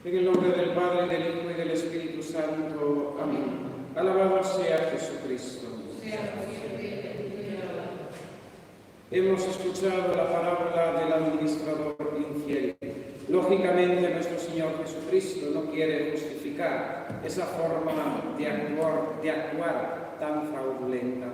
En el nombre del Padre, del Hijo y del Espíritu Santo. Amén. Alabado sea Jesucristo. Hemos escuchado la parábola del administrador infiel. Lógicamente, nuestro Señor Jesucristo no quiere justificar esa forma de actuar tan fraudulenta.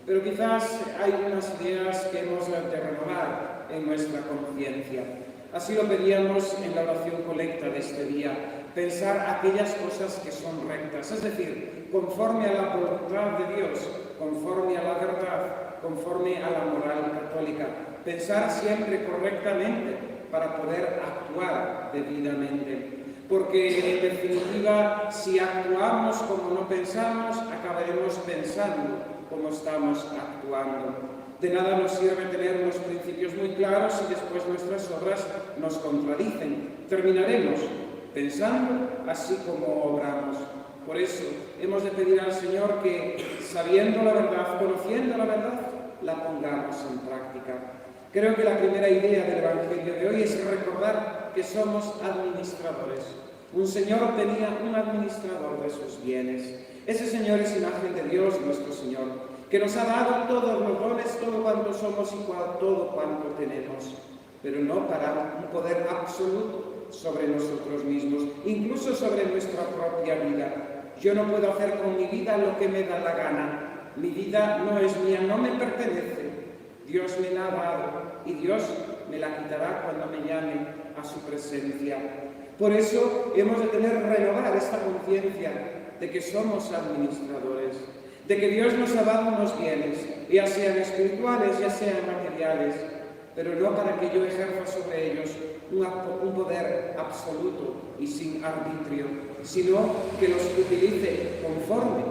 Pero quizás hay unas ideas que hemos de renovar en nuestra conciencia. Así lo pedíamos en la oración colecta de este día, pensar aquellas cosas que son rectas, es decir, conforme a la voluntad de Dios, conforme a la verdad, conforme a la moral católica, pensar siempre correctamente para poder actuar debidamente. Porque en definitiva, si actuamos como no pensamos, acabaremos pensando como estamos actuando. De nada nos sirve tener unos principios muy claros si después nuestras obras nos contradicen. Terminaremos pensando así como obramos. Por eso hemos de pedir al Señor que, sabiendo la verdad, conociendo la verdad, la pongamos en práctica. Creo que la primera idea del Evangelio de hoy es recordar que somos administradores. Un señor tenía un administrador de sus bienes. Ese Señor es imagen de Dios, nuestro Señor, que nos ha dado todos los dones, todo cuanto somos y todo cuanto tenemos, pero no para un poder absoluto sobre nosotros mismos, incluso sobre nuestra propia vida. Yo no puedo hacer con mi vida lo que me da la gana. Mi vida no es mía, no me pertenece. Dios me la ha dado y Dios me la quitará cuando me llame a su presencia. Por eso hemos de renovar esta conciencia de que somos administradores, de que Dios nos ha dado unos bienes, ya sean espirituales, ya sean materiales, pero no para que yo ejerza sobre ellos un poder absoluto y sin arbitrio, sino que los utilice conforme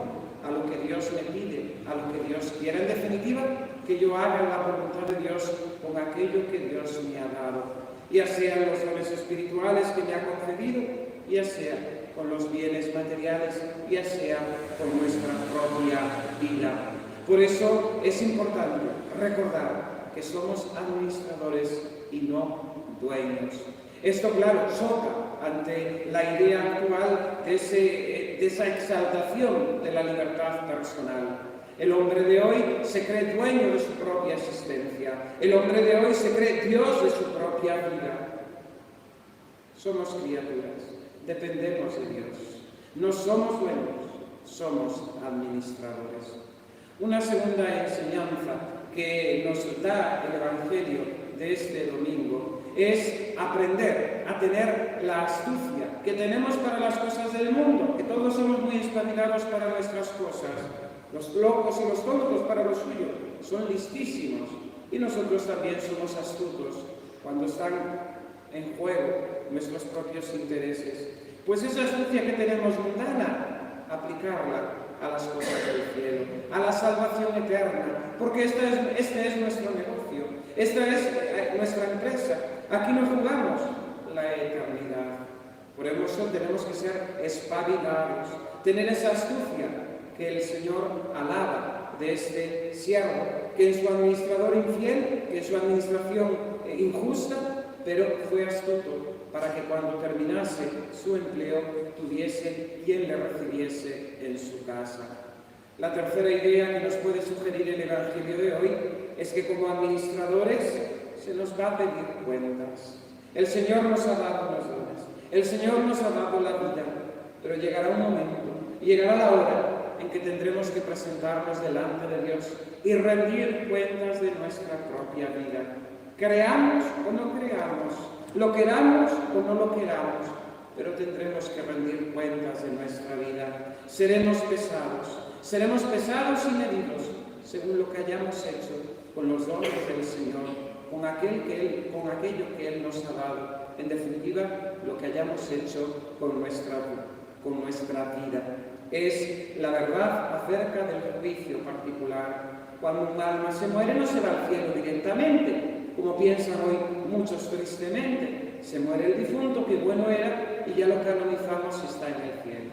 a lo que Dios me pide, a lo que Dios quiere. En definitiva, que yo haga la voluntad de Dios con aquello que Dios me ha dado, ya sean los dones espirituales que me ha concedido, ya sea con los bienes materiales, ya sea con nuestra propia vida. Por eso es importante recordar que somos administradores y no dueños. Esto, claro, choca ante la idea actual de esa exaltación de la libertad personal. El hombre de hoy se cree dueño de su propia existencia. El hombre de hoy se cree Dios de su propia vida. Somos criaturas, dependemos de Dios. No somos dueños, somos administradores. Una segunda enseñanza que nos da el Evangelio de este domingo es aprender a tener la astucia que tenemos para las cosas del mundo, que todos somos muy espabilados para nuestras cosas. Los locos y los tontos para lo suyo son listísimos y nosotros también somos astutos cuando están en juego nuestros propios intereses. Pues esa astucia que tenemos mundana, aplicarla a las cosas del cielo, a la salvación eterna, porque este es nuestro negocio, esta es nuestra empresa. Aquí no jugamos la eternidad. Por eso tenemos que ser espabilados, tener esa astucia que el Señor alaba de este siervo, que en su administrador infiel, que en su administración injusta, pero fue astuto para que cuando terminase su empleo tuviese quien le recibiese en su casa. La tercera idea que nos puede sugerir el Evangelio de hoy es que como administradores se nos va a pedir cuentas. El Señor nos ha dado los dones, el Señor nos ha dado la vida, pero llegará un momento, llegará la hora en que tendremos que presentarnos delante de Dios y rendir cuentas de nuestra propia vida. Creamos o no creamos, lo queramos o no lo queramos, pero tendremos que rendir cuentas de nuestra vida. Seremos pesados y medidos según lo que hayamos hecho con los dones del Señor, con aquello que Él nos ha dado. En definitiva, lo que hayamos hecho con nuestra vida. Es la verdad acerca del juicio particular. Cuando un alma se muere no se va al cielo directamente, como piensan hoy muchos tristemente. Se muere el difunto, que bueno era, y ya lo canonizamos y está en el cielo.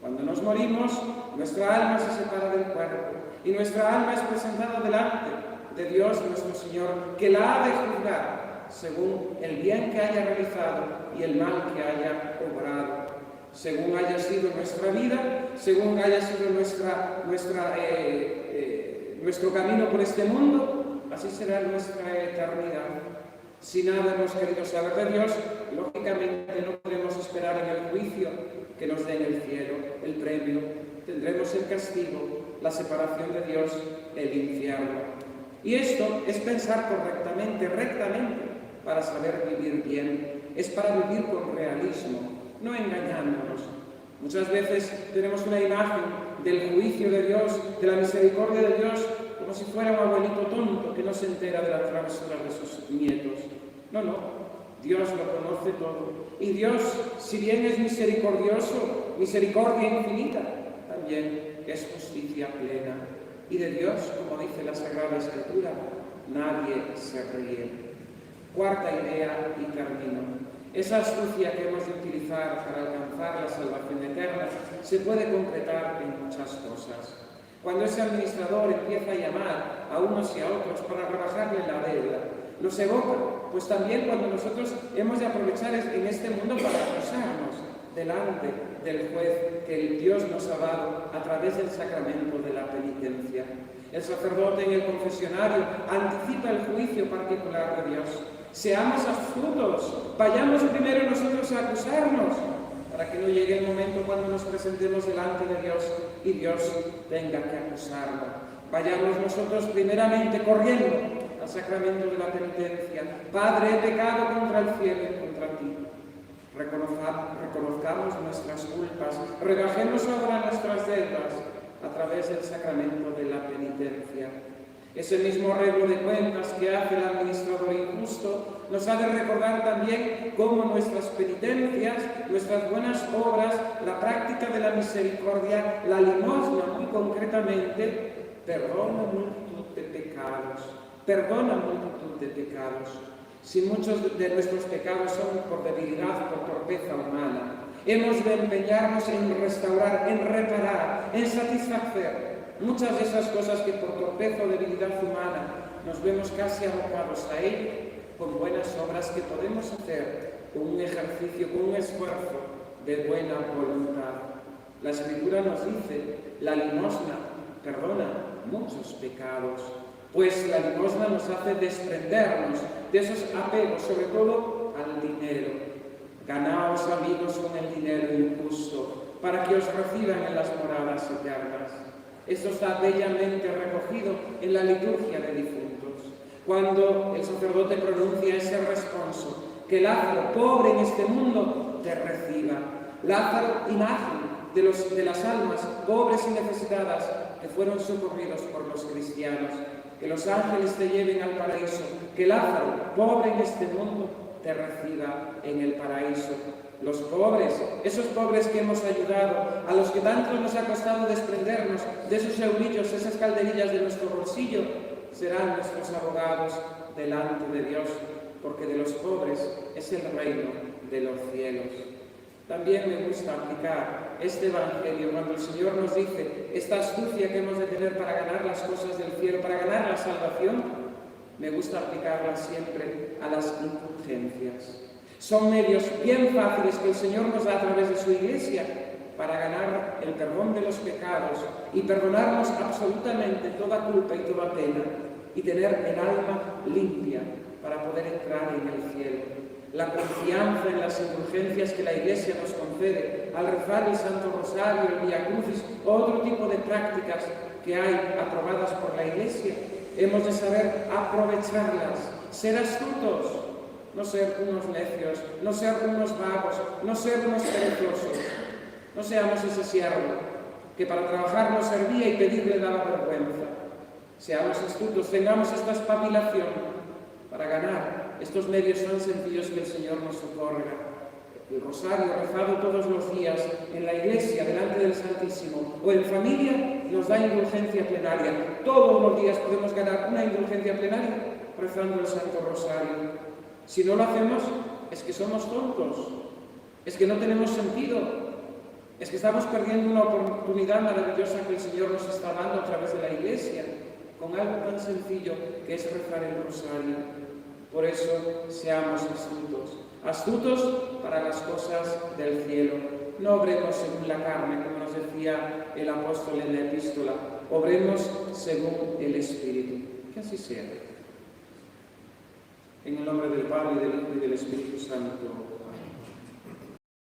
Cuando nos morimos, nuestra alma se separa del cuerpo y nuestra alma es presentada delante de Dios nuestro Señor, que la ha de juzgar según el bien que haya realizado y el mal que haya obrado. Según haya sido nuestra vida, según haya sido nuestro camino por este mundo, así será nuestra eternidad. Si nada hemos querido saber de Dios, lógicamente no podemos esperar en el juicio que nos den el cielo, el premio. Tendremos el castigo, la separación de Dios, el infierno. Y esto es pensar correctamente, rectamente, para saber vivir bien. Es para vivir con realismo, no engañándonos. Muchas veces tenemos una imagen del juicio de Dios, de la misericordia de Dios, como si fuera un abuelito tonto que no se entera de las travesuras de sus nietos. No, Dios lo conoce todo. Y Dios, si bien es misericordioso, misericordia infinita, también es justicia plena. Y de Dios, como dice la Sagrada Escritura, nadie se ríe. Cuarta idea y termino. Esa astucia que hemos de utilizar para alcanzar la salvación eterna se puede concretar en muchas cosas. Cuando ese administrador empieza a llamar a unos y a otros para rebajarle la deuda, los evoca, pues también cuando nosotros hemos de aprovechar en este mundo para acusarnos delante del juez que el Dios nos ha dado a través del sacramento de la penitencia. El sacerdote en el confesionario anticipa el juicio particular de Dios. Seamos astutos, vayamos primero nosotros a acusarnos, para que no llegue el momento cuando nos presentemos delante de Dios y Dios tenga que acusarnos. Vayamos nosotros primeramente corriendo al sacramento de la penitencia. Padre, he pecado contra el cielo y contra ti. Reconozcamos nuestras culpas, rebajemos ahora nuestras deudas a través del sacramento de la penitencia. Ese mismo arreglo de cuentas que hace el administrador injusto nos ha de recordar también cómo nuestras penitencias, nuestras buenas obras, la práctica de la misericordia, la limosna muy concretamente, perdona multitud de pecados, perdona multitud de pecados. Si muchos de nuestros pecados son por debilidad, por torpeza humana, hemos de empeñarnos en restaurar, en reparar, en satisfacer muchas de esas cosas que por torpeza o debilidad humana nos vemos casi abocados a ello, con buenas obras que podemos hacer, con un ejercicio, con un esfuerzo de buena voluntad. La Escritura nos dice, la limosna perdona muchos pecados, pues la limosna nos hace desprendernos de esos apegos, sobre todo al dinero. Ganaos, amigos, con el dinero injusto, para que os reciban en las moradas eternas. Esto está bellamente recogido en la liturgia de difuntos. Cuando el sacerdote pronuncia ese responso, que Lázaro, pobre en este mundo, te reciba. Lázaro, imagen de las almas pobres y necesitadas que fueron socorridos por los cristianos. Que los ángeles te lleven al paraíso. Que Lázaro, pobre en este mundo, te reciba en el paraíso. Los pobres, esos pobres que hemos ayudado, a los que tanto nos ha costado desprendernos de esos eurillos, esas calderillas de nuestro bolsillo, serán nuestros abogados delante de Dios, porque de los pobres es el reino de los cielos. También me gusta aplicar este Evangelio cuando el Señor nos dice esta astucia que hemos de tener para ganar las cosas del cielo, para ganar la salvación. Me gusta aplicarla siempre a las indulgencias. Son medios bien fáciles que el Señor nos da a través de su Iglesia para ganar el perdón de los pecados y perdonarnos absolutamente toda culpa y toda pena y tener el alma limpia para poder entrar en el cielo. La confianza en las indulgencias que la Iglesia nos concede al rezar el Santo Rosario, el Vía Crucis, otro tipo de prácticas que hay aprobadas por la Iglesia, hemos de saber aprovecharlas, ser astutos, no ser unos necios, no ser unos vagos, no ser unos perezosos. No seamos ese siervo que para trabajar no servía y pedirle daba vergüenza. Seamos astutos, tengamos esta espabilación para ganar estos medios tan sencillos que el Señor nos otorga. El rosario rezado todos los días en la iglesia, delante del Santísimo, o en familia, nos da indulgencia plenaria. Todos los días podemos ganar una indulgencia plenaria rezando el Santo Rosario. Si no lo hacemos, es que somos tontos, es que no tenemos sentido, es que estamos perdiendo una oportunidad maravillosa que el Señor nos está dando a través de la Iglesia, con algo tan sencillo que es rezar el Rosario. Por eso seamos astutos para las cosas del cielo. No obremos según la carne, como nos decía el apóstol en la epístola, obremos según el Espíritu. Que así sea. En el nombre del Padre, y del Hijo y del Espíritu Santo.